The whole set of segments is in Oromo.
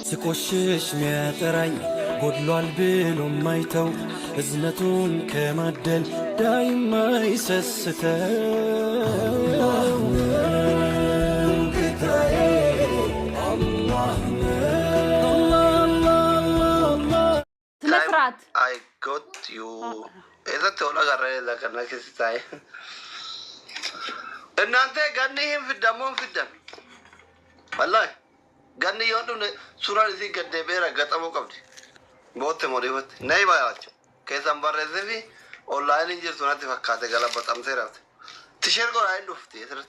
ስቆሽሽ ሚያጠራኝ ጎድሏል ብሎ ማይተው እዝነቱን ከማደል ዳይማ ይሰስተው ጌታዬ ትመስራት I got you. Esa te hola agarré la carne que está ahí. እናንተ ገኒህን ፍዳሞን ፍዳን ወላሂ ገኒ የሆኑ ሱራን እዚህ ገደቤራ ገጠሞ ቀብድ ቦት ሞሪወት ነይ ባያቸው ከዛም ባረዘፊ ኦንላይን እንጂ ሱናት ፈካተ ገላ በጣም ተራተ ትሸር ጎራ አይሉፍት የትር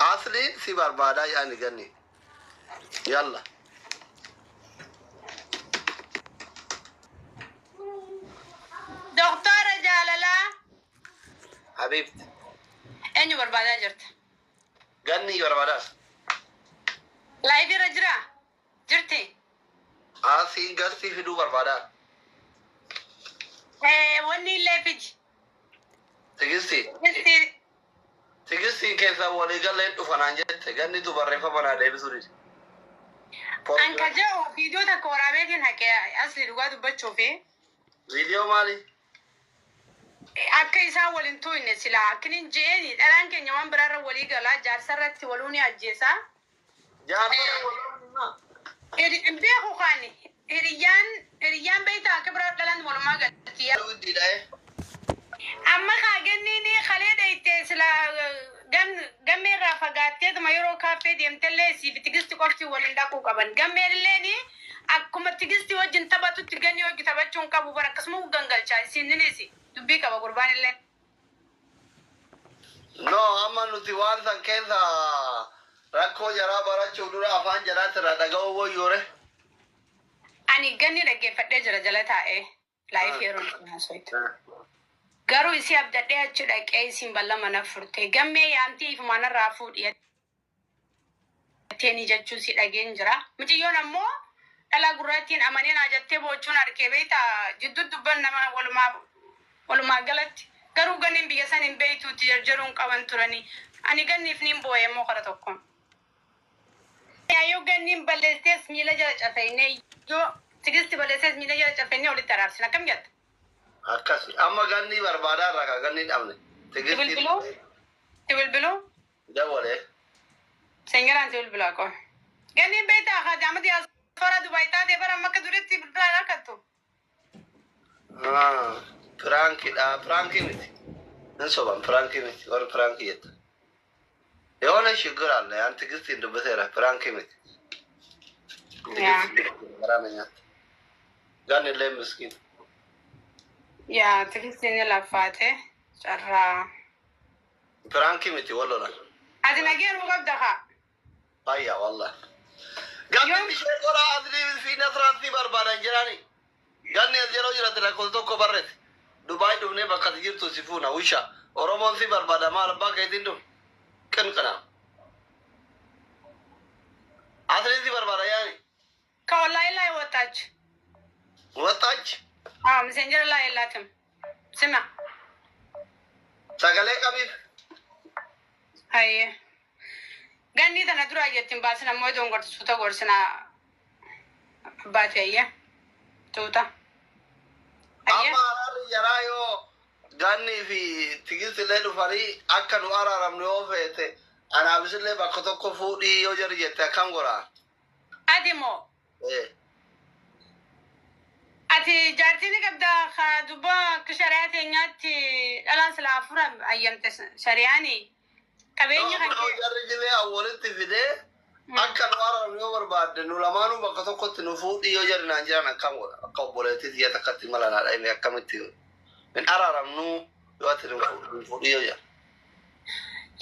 አስሊ ሲባርባዳ ያን ገኒ ያላ دكتورة جلالة حبيبتي أني بربادة جرت ገኒ ይወርባዳ لا يبي رجرة جرتي አሲ ገስቲ ፊዱ በርባዳ وني اللي فيج ትግስቲ جرتي ትግስቲ ከዛ ወለ ገለ ዱፋናንጀት ገኒ ቱ በረፈ በና ደብሱሪ أنك جاء فيديو تكورا بيتين هكا أصلي لغات بتشوفه ቪዲዮ ማሊ akka isaa waliin tu'inne sila akkinin jeeni dhalaan keenya waan biraarra walii galaa jaarsarratti waluuni ajjeesaa beeku kaani hiriyyaan beeyta akka biraa dhalaan walumaa galatti amma kaagenniini kalee dhayte sila gammeerraa fagaatteetuma yeroo kaaffee deemtellee siif tigisti qofti waliin dhaquu qaban gammeerilleeni akkuma tigisti wajjin taphatutti ganni hojii taphachuun qabu bara akkasuma gangalchaa isiinnis dubbii qaba gurbaan illee. No, amma nuti waan san keessa rakkoo jaraa barachuu dura afaan jaraatti irraa dhaga'uu wayyoore. Ani ganni dhaggeeffadhee jira jala taa'ee laayif yeroo naasoitu. Garuu isii abdadhee achi dhaqee isiin balla mana furte gammee yaamtii if manarraa fuudhiyatteenii jechuu si dhageen jira. Mucayyoon ammoo dhala gurraattiin amaneen ajattee boochuun harkee beeyta jidduu dubban nama walumaa galatti garuu ganniin biyya san hin beeytuutti jarjaruun qaban turanii ani ganniif niin boo'ee immoo kara tokkoon. Yoo ganniin balleessees miila jala cafeennee yoo tigisti balleessees miila jala cafeennee walitti araarsin akkam jetta? Akkasi amma ganni barbaadaa irraa kaa ganni dhabne. Tibilbiluu? Dabalee. Seenyaraan tibilbilaa qaba. Ganniin beeytaa haa jaamati asfara Dubaay taatee bara amma akka duritti bilbilaa rakkattu. Piraankiidha. Piraankii miti. Nin soban pirankii miti. Warri pirankii jetta. Yoona shiggur alle ያን ትግስት እንደበሰራ pirankii miti. Garaana nyaata. Ganni illee miskiin. Yaa tigistiin laffaate carraa. Pirankii miti wallola. Ati nageeruu qabda haa? Ayyaa wallah. Ganni bishee qoraa asli fi nasraantii barbaadan jirani. Ganni as yeroo jiraate rakkoo tokko barreesse. Dubaay dhufnee bakka ati jirtu si fuuna wisha. Oromoon si barbaada maal abbaa keetiin dhufne. Qinqina. Asli si barbaada yaani. Ka wallahi ላይ ወጣች ወጣች? ሜሴንጀር ላይ የላትም። ስማ ሰገሌ ቀቢፍ አይ ገኒ ተነድሮ አየትን ባስና ሞዶን ጎርት ሱታ ጎርስና አባቴ አየ ቱታ አየ አማራር የራዮ ጋኒ ፊ ትግስት ለዱ ፈሪ አከኑ አራራም ነው ፈቴ አናብስለ በከቶኮ ፉዲ ዮጀር ጀተ ካንጎራ አዲሞ ati jaartini qabda ka dubba akka shari'aa teenyaatti dhalaan sila afura ayyamte shari'aani qabeenya kan kee jarri jilee awwalitti fidee akka nu araramne yoo barbaadde nu lamaanuu bakka tokkotti nu fuudhii yoo jarri naan jiran akkam godha akka obboleettii xiyya takkatti mala naa dha'ime akkamitti hin araramnu yoo ati nu fuudhii yoo jara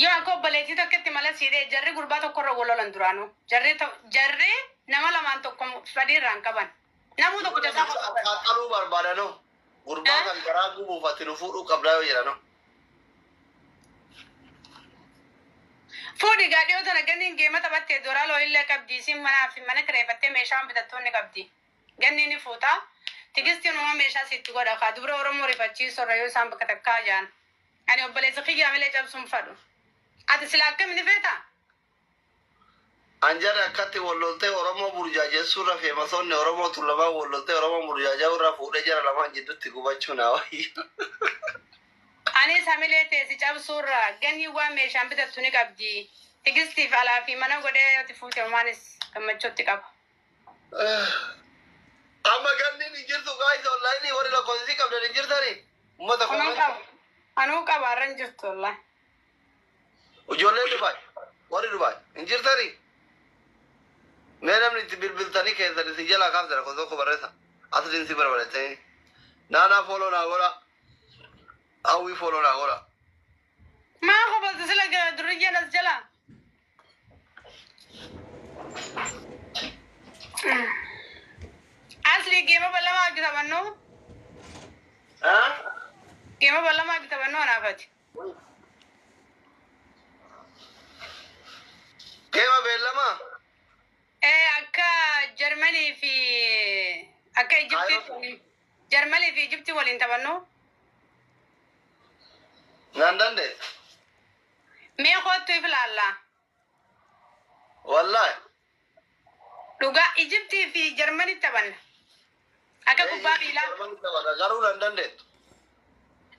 yoo akka obboleettii takkatti mala siidee jarri gurbaa tokkorra walolan duraanu jarri nama lamaan tokko fadhiirraan qaban namu tokko jasa qaxaluu barbaada no gurbaa kan garaa gubuuf ati nu fuudhuu qabdaa yoo jedha no fuudhi gaadhiyoo tana ganniin geema taphattee doraa loo illee qabdi isin manaa fi mana kireeffattee meeshaan bitattoonni qabdi ganniin ni fuuta tigistiin uuma meeshaa sitti godha kaa dubra oromoo rifachiisorra yoo isaan bakka takkaa jaan ani obboleessa kiyyaa malee cabsuun fadhu ati sila akkam ni feeta Anjara akkatti walloltee Oromoo burjaajessuurra feemasoonni Oromoo tullamaa walloltee Oromoo burjaajaa'urra fuudhee jara lamaan jidduutti gubachuu naa wayii. Anis hamilee teessi cabsuurra ganni waan meeshaan bitattu ni qabdi. Tigistiif alaa fi mana godhee ati fuute homaanis gammachootti qaba. Amma ganni ni jirtu gaayisa onlaayinii warri lakkoofsisii qabdan hin jirtanii? Uummata koomenti. Anuu qaba har'a hin jirtu wallahi. Ijoolleen Dubaay warri Dubaay hin jirtanii? Mee namni itti bilbiltanii keessan isin jalaa kaaftan akkuma tokko barreessa. Asliin si barbaaddatanii. Naanaa fooloo naa godha. Hawwii fooloo naa godha. Maa qobaltu sila durriyyaan as jala. Asli geema bal'amaa bitabannu. Geema bal'amaa bitabannu anaafati. Geema beellamaa? Akka Jarmanii fi akka Jarmanii fi Ijiptii waliin taphannu. Naan dandeessa. Mee kottu if ilaalla. Wallaahi. Dhugaa Ijiptii fi Jarmanii taphanna. Akka kubbaa miilaa. Garuu nan dandeettu.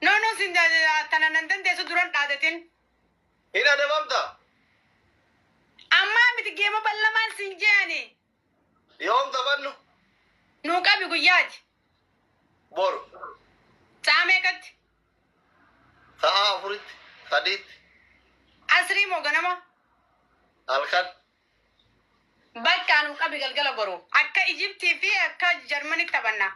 No, sin tana nan dandeessu duran dhaadatin. Hin adabamta? Amma miti geema bal'amaan sin jeeni. Yoom taphannu? Nuu qabi guyyaati. Boru. Sa'a meeqatti? Sa'a afuritti, sadiitti. Asrii moo ganama? Halkan. Bakka nuu qabi galgala boru. Akka Ijiptii fi akka Jarmanii taphanna.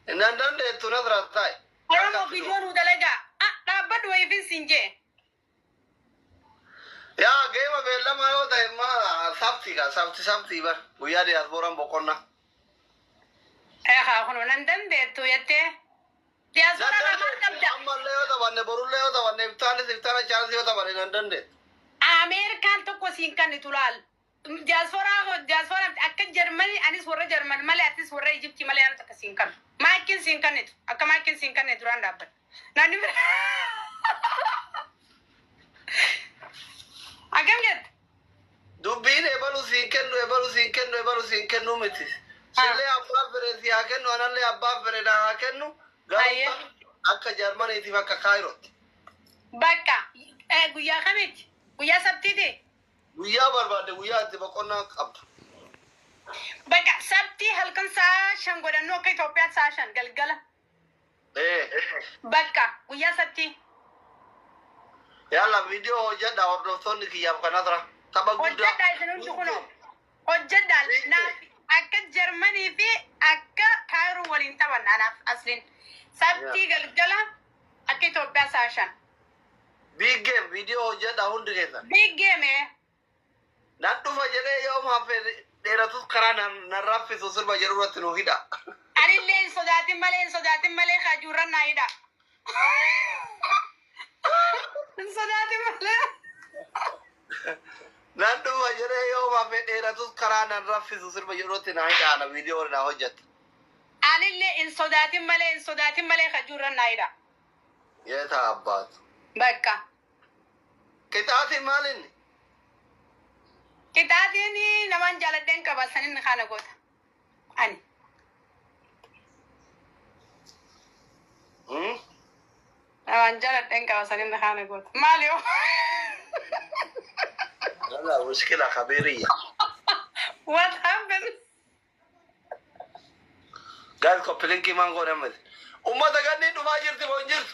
Nan dandeettu nasraa taa'e. Oromoo viidiyoo nuu dalagaa. Dhaabbadhu wayiifin sin jee. Yaa geema beellamaa yoo ta'e immoo sabti bar guyyaa diyaaspooraan boqonnaa. Haa kun nan dandeettu jettee. Diyaaspooraan maal qabda? Ammallee yoo taphanne borullee yoo taphanne iftaana chaansii yoo taphanne nan dandeettu. Ameerikaan tokko siin kannitu laal. Diyaaspooraan akka Jarmanii anis warra Jarman malee atis warra Ijiptii malee anatu akka siin kannu. Maakiin siin kannitu akka maakiin siin kanne duraan dhaabbata. Naanni bira. Akkam jette? Dubbiin ebalu siin kennu miti. Sillee abbaan fere si haa kennu anallee abbaan fere na haa kennu. Garuu akka Jarmaniitiif akka Kaayirootti. Bakka guyyaa kamitti? Guyyaa sabtiiti? Guyyaa barbaadde guyyaa itti boqonnaa qabdu. Bakka sabtii halkan sa'a 5 godhannoo akka Itoophiyaatti sa'a 5 galgala. Bakka guyyaa sabtii. Yalla viidiyoo hojjedha hordoftoonni kiyyaaf kanarra. Tapha guddaa. Hojjedha isin hundi kunoo. Hojjedha akka Jarmanii fi akka Kaayiroo waliin taphanna anaaf asliin. Sabtii galgala akka Itoophiyaa sa'a 5. Big game viidiyoo hojjedha hundi keessan. Big game. Nan dhufa jedhee yoo maafe dheeratus karaa nan raffisu sirba jedhu irratti nu hidha. Anillee hin sodaatin malee kajuurran naa hidha. Hin sodaatin malee. Nan dhufa jedhee yoo maafe dheeratus karaa nan raffisu sirba jedhu irratti naa hidha ana viidiyoo naa hojjette. Anillee hin sodaatin malee kajuurran naa hidha. Yeeta abbaatu. Bakka. Qixaatiin maalinni? Qixaatiin namaan jaaladheen qaba sanin kana goota. Ani. Namaan jaaladheen qaba sanin kana goota. Maali yoo? Yalla muskila khabiriyya. What happened? Guys, koppilinki mango namati. Ummata ganni dhufaa jirti moo hin jirtu?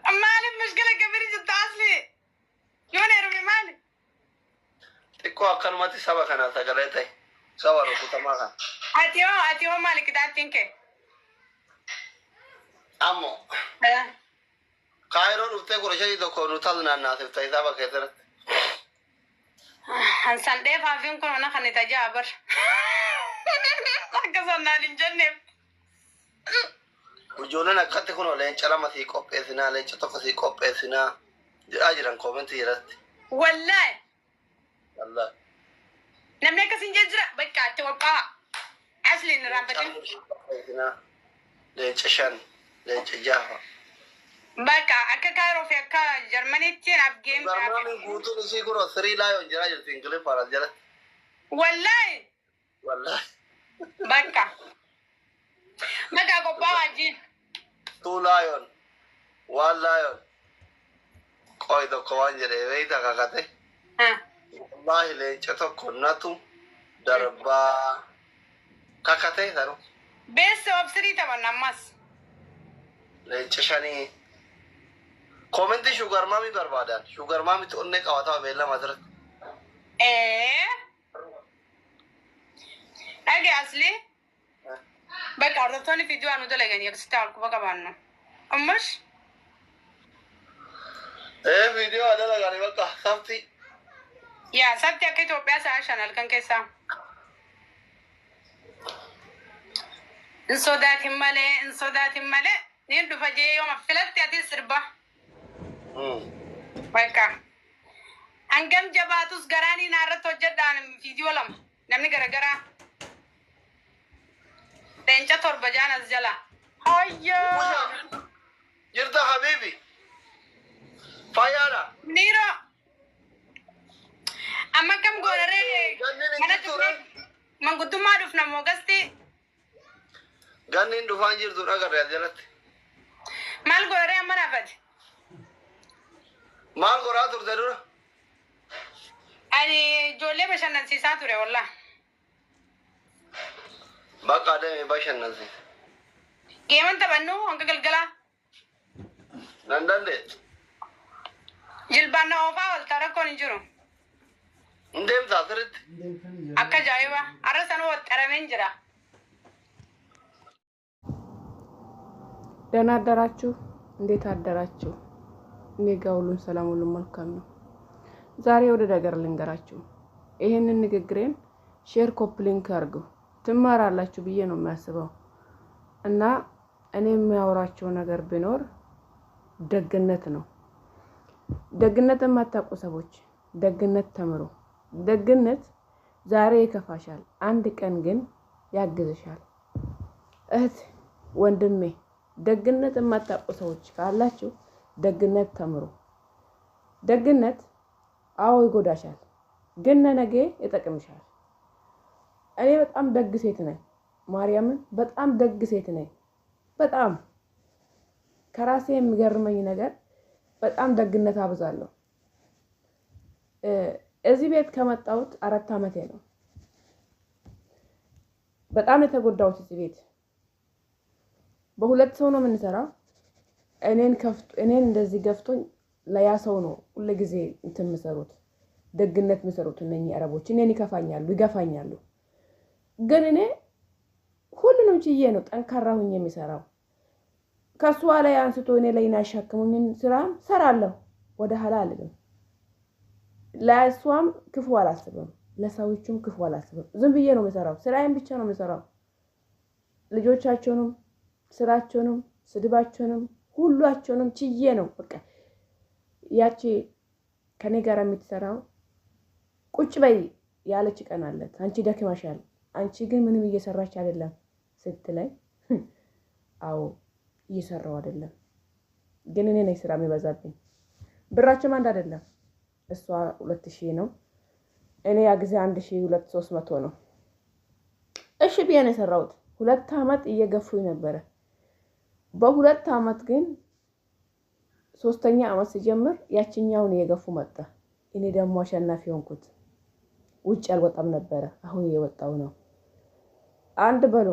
Maaliif mushkila kabirii jirtu asli? Yoon heerume maali? Xiqqoo akkanumatti saba kanaa sagalee ta'e. Saba rukutamaa kana. Ati hoo maali qixaattiin kee? Ammoo. Kaayiroo dhuftee 15 nu taatu naannaasif ta'e saba keessatti. Hansan dheefaafiin kun mana kan itti ajaa'ibar. Akka sonnaan hin jenneef. Ijoolleen akkatti kun leenca lama sii qopheessinaa, leenca tokko sii qopheessinaa jedhaa jiran koomentii irratti. Wallaahi. Wallaahi. Namni akkasiin jira bakka itti qophaa'aa. Asliin raanfatiin. Leenca 5, leenca 6. Baka akka kairoo fi akka Jarmaniitiin abgeem. Barmaami guutuun isii kun 3 laayoon jira jirti Ingiliff faras jala. Wallahi. Wallahi. Baka. Baka qophaa wajjin. 2 laayoon. 1 laayoon. Qoy tokko waan jedhee beeyta kakate. Wallahi leenca tokko natu darbaa kakate tanu. Beessa obsirii taphan ammas. Leenca shanii. Koomenti shugar maami barbaadan. Shugar maami onnee qabataa beellama asirratti. Dhage asli. Bakka hordoftoonni viidiyoo anu dalaganii agarsiisaa alkuba qabaannu. Ammas. Viidiyoo dalaganii bakka sabti. Yaa sabti akka Itoophiyaa sa'a 5 halkan keessaa. In sodaatin malee. Niin dhufa jee yooma filatti ati sirba. Bakka. Hangam jabaatus garaanii naarratti hojjedhaan viidiyoo 2 namni garagaraa. Leenca 7 jaanas jala. Hayyaa. Jirta habibi. Fayyaadha. Niiro. Amma kam goonaree. Manguddummaa dhufna moo gasti. Ganniin dhufaan jirtu dhagarre jalatti. Maal goonaree amma naafate. Maal goraa turte dura? Ani ijoollee bashannansiisaa ture wallah. Bakka adeeme bashannansiisa. Geeman taphannu hanga galgalaa. Nan dandeettu. Jilbaan na oofaa waltaa rakkoon hin jiru. Hin deemtaa sirriitti. Akka ajaa'iba. Har'a sanuu waxxarameen jira. ደህና አደራችሁ? እንዴት አደራችሁ? እኔ ጋር ሁሉም ሰላም ሁሉም መልካም ነው። ዛሬ ወደ ነገር ልንገራችሁ። ይሄንን ንግግሬን ሼር ኮፒ ሊንክ አድርጉ። ትማራላችሁ ብዬ ነው የሚያስበው እና እኔ የሚያወራቸው ነገር ቢኖር ደግነት ነው። ደግነት የማታውቁ ሰዎች ደግነት ተምሩ። ደግነት ዛሬ ይከፋሻል፣ አንድ ቀን ግን ያግዝሻል። እህት ወንድሜ ደግነት የማታውቁ ሰዎች ካላችሁ ደግነት ተምሩ። ደግነት አዎ ይጎዳሻል፣ ግን ነገ ይጠቅምሻል። እኔ በጣም ደግ ሴት ነኝ፣ ማርያምን በጣም ደግ ሴት ነኝ። በጣም ከራሴ የሚገርመኝ ነገር በጣም ደግነት አብዛለሁ። እዚህ ቤት ከመጣሁት 4 አመቴ ነው። በጣም የተጎዳሁት እዚህ ቤት በሁለት ሰው ነው የምንሰራው። እኔን እንደዚህ ገፍቶኝ ለያ ሰው ነው ሁሉ ጊዜ እንትን መሰሩት ደግነት መሰሩት። እነኚህ አረቦች እኔን ይገፋኛሉ። ግን እኔ ሁሉንም ችዬ ነው ጠንካራ ሆኜ የሚሰራው። ከሷ ላይ አንስቶ እኔ ላይ ያሻከሙኝን ስራ ሰራለሁ፣ ወደ ኋላ አልልም። ለሷም ክፉ አላስብም፣ ለሰዎቹም ክፉ አላስብም። ዝም ብዬ ነው የምሰራው፣ ስራዬን ብቻ ነው የምሰራው። ልጆቻቸውንም ስራቸውንም ስድባቸውንም ሁላቸውንም ችዬ ነው በቃ። ያቺ ከኔ ጋር የምትሰራው ቁጭ በይ ያለች ቀን አለት። አንቺ ደክመሻል፣ አንቺ ግን ምንም እየሰራች አይደለም ስትለኝ፣ አዎ እየሰራው አይደለም፣ ግን እኔ ነኝ ስራ የሚበዛብኝ። ብራችንም አንድ አይደለም። እሷ 2000 ነው፣ እኔ ያ ጊዜ 1200-300 ነው። እሺ ብዬ ነው የሰራሁት። 2 አመት እየገፉኝ ነበረ። በ2 አመት ግን 3ኛ አመት ሲጀምር ያቺኛውን እየገፉ መጣ። እኔ ደግሞ አሸናፊ ሆንኩት። ውጭ አልወጣም ነበረ፣ አሁን እየወጣው ነው። አንድ በሉ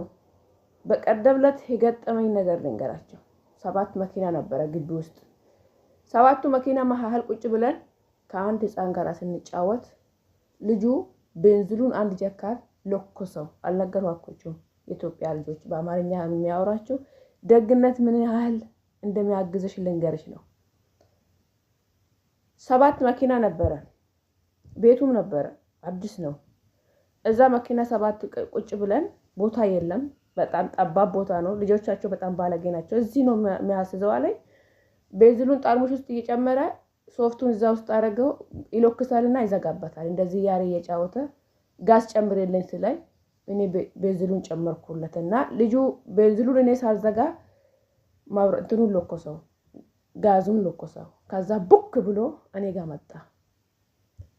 በቀደምለት የገጠመኝ ነገር ልንገራቸው። 7 መኪና ነበረ ግቢ ውስጥ። 7ቱ መኪና መሀል ቁጭ ብለን ከአንድ ህፃን ጋር ስንጫወት ልጁ ቤንዚሉን አንድ ጀካር ለኮሰው። አልነገርኳችሁም? የኢትዮጵያ ልጆች በአማርኛ የሚያወራቸው ደግነት ምን ያህል እንደሚያግዝሽ ልንገርሽ ነው። 7 መኪና ነበረ፣ ቤቱም ነበረ፣ አዲስ ነው። እዛ መኪና 7 ቁጭ ብለን ቦታ የለም፣ በጣም ጠባብ ቦታ ነው። ልጆቻቸው በጣም ባለጌ ናቸው። እዚህ ነው የሚያስዘው አለኝ። ቤንዚሉን ጠርሙስ ውስጥ እየጨመረ ሶፍቱን እዛ ውስጥ አደረገው፣ ይሎክሳልና ይዘጋበታል። እንደዚህ ያሬ እየጫወተ ጋዝ ጨምርልኝ ስለኝ እኔ ቤንዚሉን ጨመርኩለትና ልጁ ቤንዚሉን እኔ ሳልዘጋ ማብራቱን ለኮሰው። ጋዙን ለኮሰው። ከዛ ቡክ ብሎ እኔ ጋር መጣ።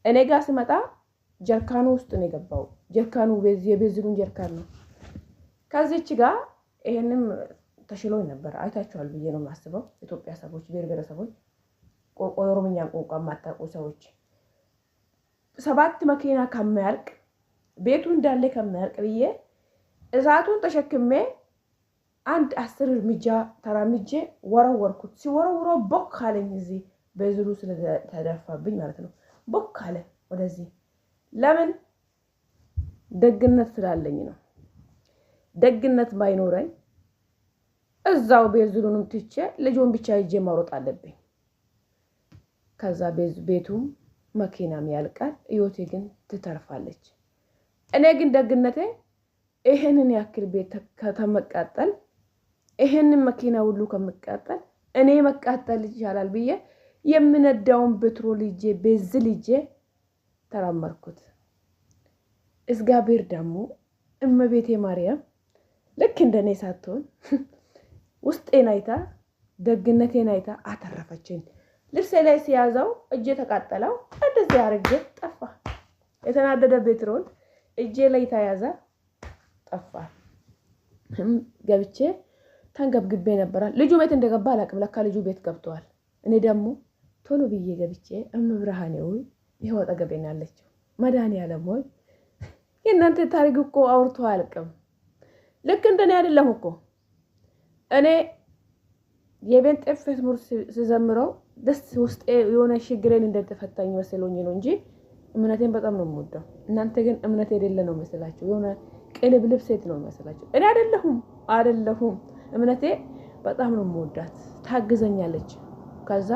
እኔ ጋር ሲመጣ ጀርካኑ ውስጥ ነው የገባው። ጀርካኑ የቤንዚኑን ጀርካን ነው። ከዚች ጋር ይሄንም ተሽሎኝ ነበር። አይታችኋል ብዬ ነው የማስበው። ኢትዮጵያ ሰዎች ብሔረሰቦች ኦሮምኛ ቋንቋ የማታውቁ ሰዎች 7 መኪና ከማያልቅ ቤቱ እንዳለ ከማያልቅ ብዬ እሳቱን ተሸክሜ 10 እርምጃ ተራምጄ ወረወርኩት። ሲወረውረው ቦክ አለኝ። እዚህ ቤንዚኑ ስለተደፋብኝ ማለት ነው። ቦክ አለ ወደዚህ። ለምን? ደግነት ስላለኝ ነው። ደግነት ባይኖረኝ እዛው ቤንዚኑንም ትቼ ልጁን ብቻ ይዤ ማሮጥ አለብኝ። ከዛ ቤቱም መኪናም ያልቃል፣ ህይወቴ ግን ትተርፋለች። እኔ ግን ደግነቴ ይሄንን ያክል ቤት ከተመቃጠል ይሄንን መኪና ሁሉ ከመቃጠል እኔ መቃጠል ይቻላል ብዬ የምነዳውን ፔትሮል ይዤ ቤንዚን ይዤ ተራመርኩት። እግዚአብሔር ደግሞ እመቤቴ ማርያም ልክ እንደኔ ሳትሆን ውስጤን አይታ ደግነቴን አይታ አተረፈችኝ። ልብሴ ላይ ሲያዘው እጄ ተቃጠለው እንደዚህ አርጌ ጠፋ። የተናደደ ፔትሮል እጄ ላይ ተያዘ፣ ጠፋ። ገብቼ ተንገብግቤ ነበር። ልጁ ቤት እንደገባ አላውቅም። ለካ ልጁ ቤት ገብቷል። እኔ ደግሞ ቶሎ ብዬ ገብቼ እመብርሃኔ ሆይ ይኸው አጠገቤ ነው ያለችው። መድኃኒዓለም ሆይ የእናንተ ታሪክ እኮ አውርቶ አያልቅም። ልክ እንደኔ አይደለም እኮ እኔ የቤንጤ መዝሙር ስዘምረው ደስ ውስጤ የሆነ ችግሬን እንደተፈታኝ መስሎኝ ነው እንጂ እምነቴን በጣም ነው የምወደው። እናንተ ግን እምነት የሌለ ነው መስላችሁ፣ የሆነ ቅልብልብ ሴት ነው መስላችሁ። እኔ አይደለሁም። እምነቴ በጣም ነው የምወዳት፣ ታግዘኛለች። ከዛ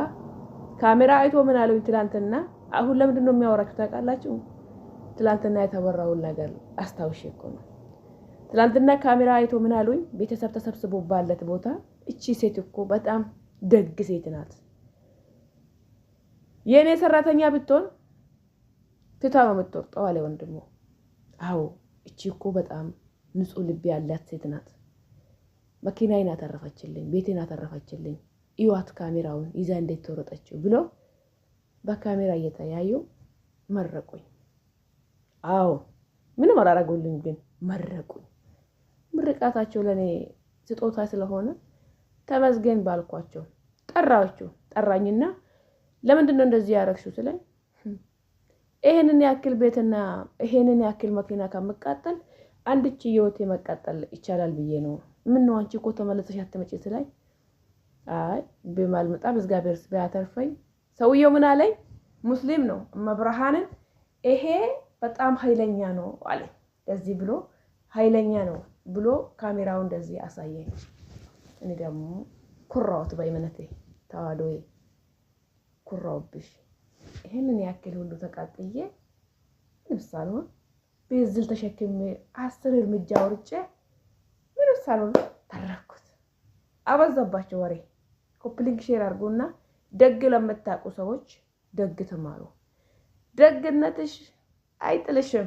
ካሜራ አይቶ ምን አለው ትላንትና፣ አሁን ለምንድን ነው የሚያወራችሁ ታውቃላችሁ? ትላንትና የተወራውን ነገር አስታውሼ እኮ ነው። ትላንትና ካሜራ አይቶ ምን አሉኝ? ቤተሰብ ተሰብስቦ ባለት ቦታ እቺ ሴት እኮ በጣም ደግ ሴት ናት፣ የኔ ሰራተኛ ብትሆን ትታ ነው የምትወጣው አለ ወንድሙ። አዎ እቺ እኮ በጣም ንጹህ ልብ ያላት ሴት ናት፣ መኪናዬን አተረፈችልኝ፣ ቤቴን አተረፈችልኝ፣ ይዋት ካሜራውን ይዛ እንዴት ተወረጠችው ብሎ በካሜራ እየተያዩ መረቁኝ። አዎ ምንም አላረጉልኝ፣ ግን መረቁኝ። ምርቃታቸው ለኔ ስጦታ ስለሆነ ተመስገን ባልኳቸው ጠራኝና ለምንድን ነው እንደዚህ ያረክሽው ስለኝ ይሄንን ያክል ቤትና ይሄንን ያክል መኪና ከመቃጠል አንድች ህይወቴ መቃጠል ይቻላል ብዬ ነው። ምን ነው አንቺ እኮ ተመለሰሽ አትመጪ ስለኝ አይ በማልመጣ በእግዚአብሔር ቢያተርፈኝ። ሰውየው ምን አለኝ? ሙስሊም ነው መብርሃንን ይሄ በጣም ኃይለኛ ነው አለ። እንደዚህ ብሎ ኃይለኛ ነው ብሎ ካሜራው እንደዚህ አሳየኝ። እኔ ደግሞ ኩራውት በእምነቴ ተዋዶዬ ኩራውብሽ ይሄንን ያክል ሁሉ ተቃጥዬ ምንሳልሆን ቤንዚን ተሸክሜ 10 እርምጃ ወርጬ ምንሳልሆን ተረኩት። አበዛባቸው ወሬ። ኮፕሊንግ ሼር አድርጉና ደግ ለምታውቁ ሰዎች ደግ ተማሩ። ደግነትሽ አይጥልሽም።